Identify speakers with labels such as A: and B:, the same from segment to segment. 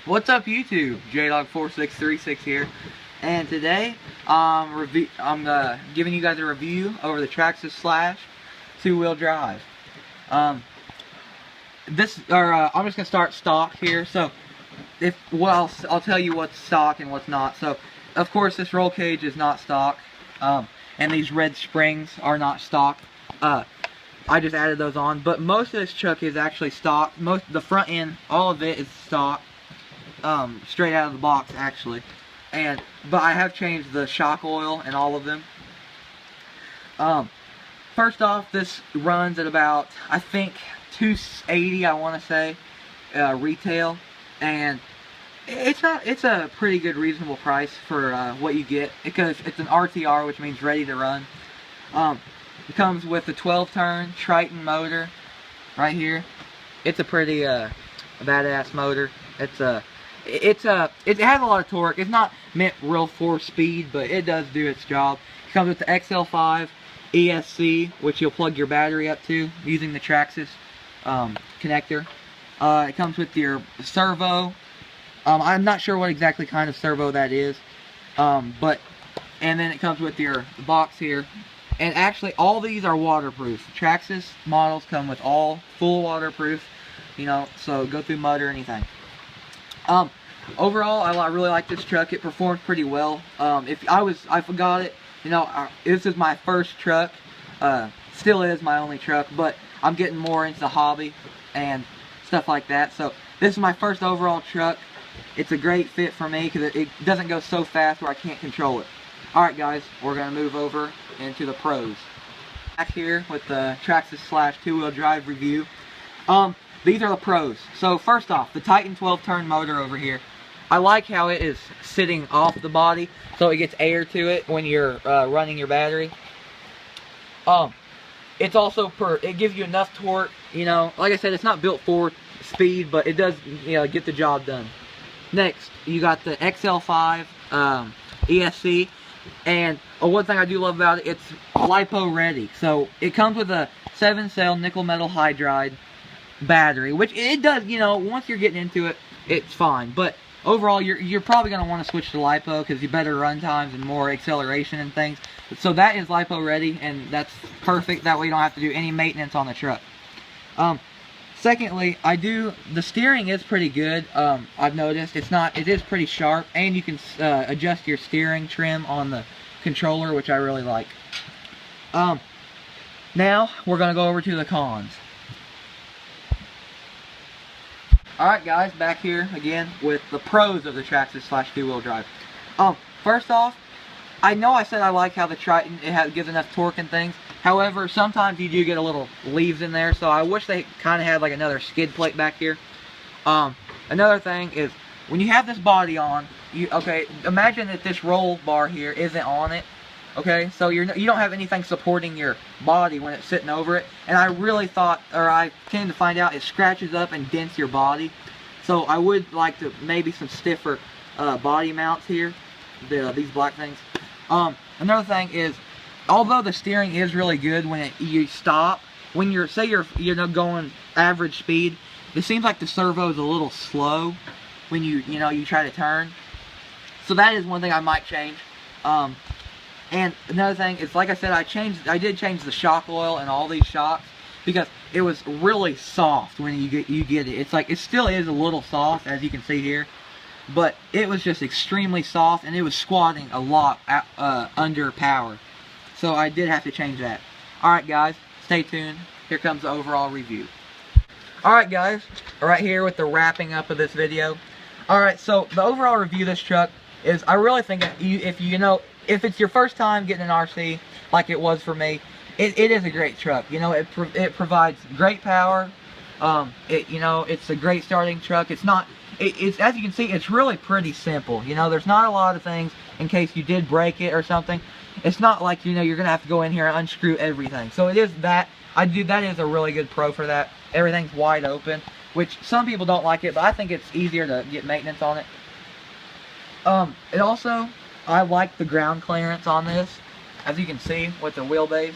A: What's up YouTube? JDog4636 here, and today I'm giving you guys a review over the Traxxas Slash two-wheel drive. I'm just gonna start stock here. So I'll tell you what's stock and what's not. So of course this roll cage is not stock, and these red springs are not stock. I just added those on, but most of this truck is actually stock. The front end, all of it is stock. Straight out of the box actually, but I have changed the shock oil and all of them. First off, this runs at about, I think, $280, I want to say, retail, and it's a pretty good reasonable price for what you get, because it's an RTR, which means ready to run. It comes with a 12-turn Triton motor right here. It's a pretty badass motor. It has a lot of torque. It's not meant real for speed, but it does do its job. It comes with the XL5 ESC, which you'll plug your battery up to using the Traxxas connector. It comes with your servo. I'm not sure what exactly kind of servo that is, and then it comes with your box here. And actually, all these are waterproof. Traxxas models come with all full waterproof, so go through mud or anything. Overall, I really like this truck. It performs pretty well. I forgot it. This is my first truck. Still is my only truck, but I'm getting more into the hobby and stuff like that. So this is my first overall truck. It's a great fit for me because it doesn't go so fast where I can't control it. Alright guys, we're going to move over into the pros. Back here with the Traxxas Slash two-wheel drive review. These are the pros. So first off, the Titan 12-turn motor over here. I like how it is sitting off the body, so it gets air to it when you're running your battery. It's also it gives you enough torque. Like I said, it's not built for speed, but it does get the job done. Next, you got the XL5 ESC, and one thing I do love about it, it's LiPo ready. So it comes with a 7-cell nickel metal hydride battery, which it does, once you're getting into it, it's fine. But overall, you're probably going to want to switch to LiPo because you better run times and more acceleration and things. So that is LiPo ready, and that's perfect. That way you don't have to do any maintenance on the truck. Secondly, the steering is pretty good. I've noticed it is pretty sharp, and you can adjust your steering trim on the controller, which I really like. Now we're going to go over to the cons. Alright guys, back here again with the pros of the Traxxas Slash two-wheel drive. First off, I know I said I like how the Triton, gives enough torque and things. However, sometimes you do get a little leaves in there, so I wish they kind of had like another skid plate back here. Another thing is, when you have this body on, imagine that this roll bar here isn't on it. Okay, so you don't have anything supporting your body when it's sitting over it, and I really thought, or I came to find out, it scratches up and dents your body. So I would like to maybe some stiffer body mounts here, these black things. Another thing is, although the steering is really good when you stop, when you're going average speed, it seems like the servo is a little slow when you try to turn. So that is one thing I might change. And another thing is, like I said, I did change the shock oil and all these shocks because it was really soft when you get it. It's like, it still is a little soft, as you can see here, but it was just extremely soft, and it was squatting a lot under power. So I did have to change that. Alright guys, stay tuned. Here comes the overall review. Alright guys, right here with the wrapping up of this video. Alright, so the overall review of this truck is, I really think if it's your first time getting an RC, like it was for me, it is a great truck. It provides great power. It's a great starting truck. It's as you can see, it's really pretty simple. There's not a lot of things in case you did break it or something. It's not like you're gonna have to go in here and unscrew everything. So it is that. That is a really good pro for that. Everything's wide open, which some people don't like it, but I think it's easier to get maintenance on it. I like the ground clearance on this, as you can see with the wheelbase.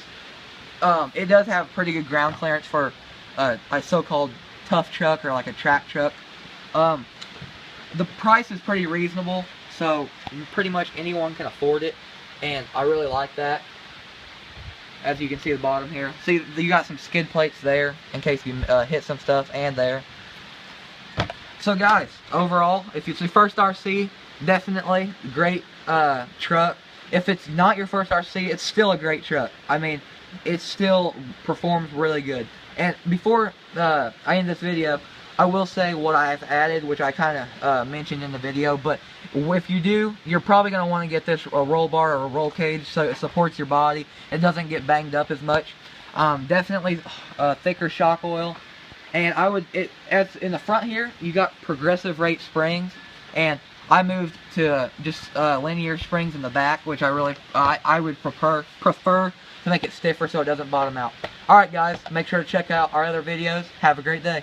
A: It does have pretty good ground clearance for a so-called tough truck or like a track truck. the price is pretty reasonable, so pretty much anyone can afford it, and I really like that. As you can see at the bottom here, see you got some skid plates there in case you hit some stuff, and there. So guys, overall, if it's your first RC, definitely great truck. If it's not your first RC, it's still a great truck. I mean, it still performs really good. And before I end this video, I will say what I've added, which I kind of mentioned in the video, but if you do, you're probably going to want to get this a roll bar or a roll cage so it supports your body. It doesn't get banged up as much. Definitely thicker shock oil. And I would, as in the front here, you got progressive rate springs, and I moved to just linear springs in the back, which I would prefer to make it stiffer so it doesn't bottom out. Alright guys, make sure to check out our other videos. Have a great day.